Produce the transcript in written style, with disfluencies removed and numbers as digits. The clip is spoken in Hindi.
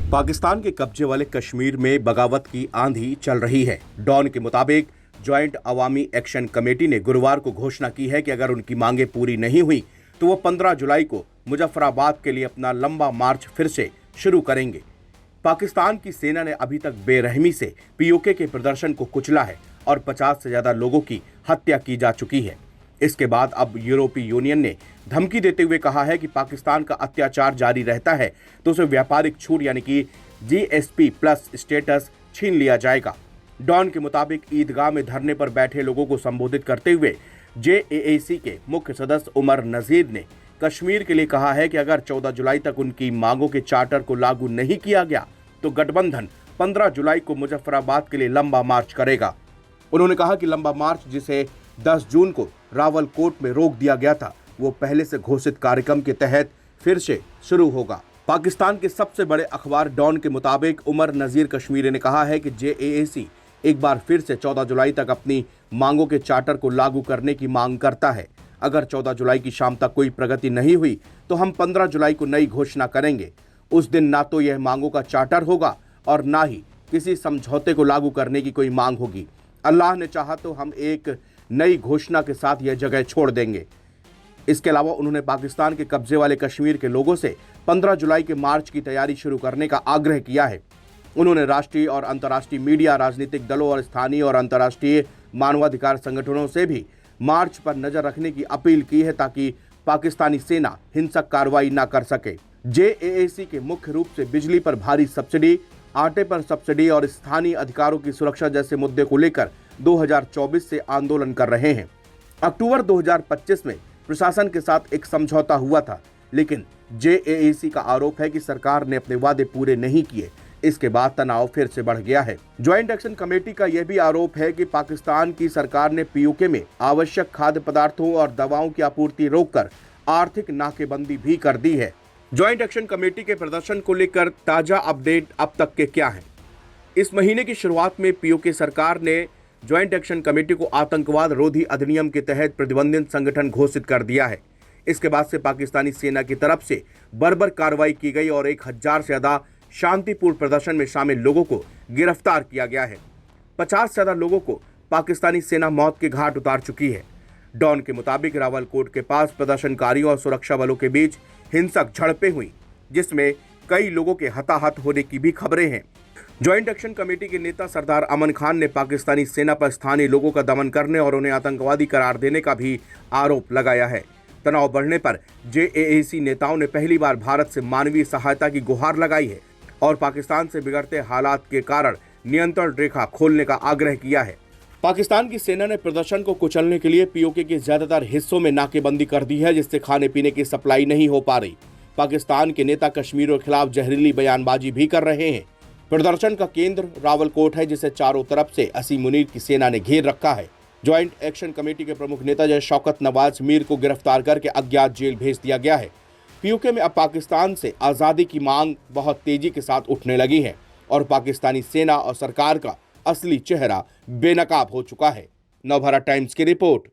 पाकिस्तान के कब्जे वाले कश्मीर में बगावत की आंधी चल रही है। डॉन के मुताबिक ज्वाइंट अवामी एक्शन कमेटी ने गुरुवार को घोषणा की है कि अगर उनकी मांगें पूरी नहीं हुई तो वो 15 जुलाई को मुजफ्फराबाद के लिए अपना लंबा मार्च फिर से शुरू करेंगे। पाकिस्तान की सेना ने अभी तक बेरहमी से पीओके के प्रदर्शन को कुचला है और 50 से ज्यादा लोगों की हत्या की जा चुकी है। इसके बाद अब यूरोपीय यूनियन ने धमकी देते हुए कहा है कि पाकिस्तान का अत्याचार जारी रहता है तो उसे व्यापारिक छूट यानी कि जीएसपी प्लस स्टेटस छीन लिया जाएगा। डॉन के मुताबिक ईदगाह में धरने पर बैठे लोगों को संबोधित करते हुए जेएसी के मुख्य सदस्य उमर नजीर ने कश्मीर के लिए कहा है कि अगर 14 जुलाई तक उनकी मांगों के चार्टर को लागू नहीं किया गया तो गठबंधन 15 जुलाई को मुजफ्फराबाद के लिए लंबा मार्च करेगा। उन्होंने कहा कि लंबा मार्च जिसे 10 जून को रावलकोट में रोक दिया गया था वो पहले से घोषित कार्यक्रम के तहत फिर से शुरू होगा। पाकिस्तान के सबसे बड़े अखबार डॉन के मुताबिक उमर नजीर कश्मीरी ने कहा है कि जेएसी एक बार फिर से 14 जुलाई तक अपनी मांगों के चार्टर को लागू करने की मांग करता है। अगर 14 जुलाई की शाम तक कोई प्रगति नहीं हुई तो हम 15 जुलाई को नई घोषणा करेंगे। उस दिन ना तो यह मांगों का चार्टर होगा और ना ही किसी समझौते को लागू करने की कोई मांग होगी। अल्लाह ने चाहा तो हम एक नई घोषणा के साथ यह जगह छोड़ देंगे। इसके अलावा उन्होंने पाकिस्तान के कब्जे वाले कश्मीर के लोगों से 15 जुलाई के मार्च की तैयारी शुरू करने का आग्रह किया है। उन्होंने राष्ट्रीय और अंतर्राष्ट्रीय मीडिया, राजनीतिक दलों और स्थानीय और अंतर्राष्ट्रीय मानवाधिकार संगठनों से भी मार्च पर नजर रखने की अपील की है ताकि पाकिस्तानी सेना हिंसक कार्रवाई न कर सके। जेएसी के मुख्य रूप से बिजली पर भारी सब्सिडी, आटे पर सब्सिडी और स्थानीय अधिकारों की सुरक्षा जैसे मुद्दे को लेकर 2024 से आंदोलन कर रहे हैं। अक्टूबर 2025 में प्रशासन के साथ एक समझौता हुआ था, लेकिन जेएसी का आरोप है कि सरकार ने अपने वादे पूरे नहीं किए। इसके बाद तनाव फिर से बढ़ गया है। ज्वाइंट एक्शन कमेटी का यह भी आरोप है कि पाकिस्तान की सरकार ने पीओके में आवश्यक खाद्य पदार्थों और दवाओं की आपूर्ति रोककर आर्थिक नाकेबंदी भी कर दी है। ज्वाइंट एक्शन कमेटी के प्रदर्शन को लेकर ताजा अपडेट अब तक के क्या हैं? इस महीने की शुरुआत में पीओके सरकार ने ज्वाइंट एक्शन कमेटी को आतंकवाद रोधी अधिनियम के तहत प्रतिबंधित संगठन घोषित कर दिया है। इसके बाद से पाकिस्तानी सेना की तरफ से बर्बर कार्रवाई की गई और 1000 से ज्यादा शांतिपूर्ण प्रदर्शन में शामिल लोगों को गिरफ्तार किया गया है। 50 से ज्यादा लोगों को पाकिस्तानी सेना मौत के घाट उतार चुकी है। डॉन के मुताबिक रावलकोट के पास प्रदर्शनकारियों और सुरक्षा बलों के बीच हिंसक झड़पें हुई, जिसमें कई लोगों के हताहत होने की भी खबरें हैं। ज्वाइंट एक्शन कमेटी के नेता सरदार अमन खान ने पाकिस्तानी सेना पर स्थानीय लोगों का दमन करने और उन्हें आतंकवादी करार देने का भी आरोप लगाया है। तनाव बढ़ने पर जेएसी नेताओं ने पहली बार भारत से मानवीय सहायता की गुहार लगाई है और पाकिस्तान से बिगड़ते हालात के कारण नियंत्रण रेखा खोलने का आग्रह किया है। पाकिस्तान की सेना ने प्रदर्शन को कुचलने के लिए पीओके के ज्यादातर हिस्सों में नाकेबंदी कर दी है, जिससे खाने पीने की सप्लाई नहीं हो पा रही। पाकिस्तान के नेता कश्मीरियों के खिलाफ जहरीली बयानबाजी भी कर रहे हैं। प्रदर्शन का केंद्र रावलकोट है, जिसे चारों तरफ से असीम मुनीर की सेना ने घेर रखा है। ज्वाइंट एक्शन कमेटी के प्रमुख नेता जय शौकत नवाज मीर को गिरफ्तार करके अज्ञात जेल भेज दिया गया है। पीओके में अब पाकिस्तान से आज़ादी की मांग बहुत तेजी के साथ उठने लगी है और पाकिस्तानी सेना और सरकार का असली चेहरा बेनकाब हो चुका है। नवभारत टाइम्स की रिपोर्ट।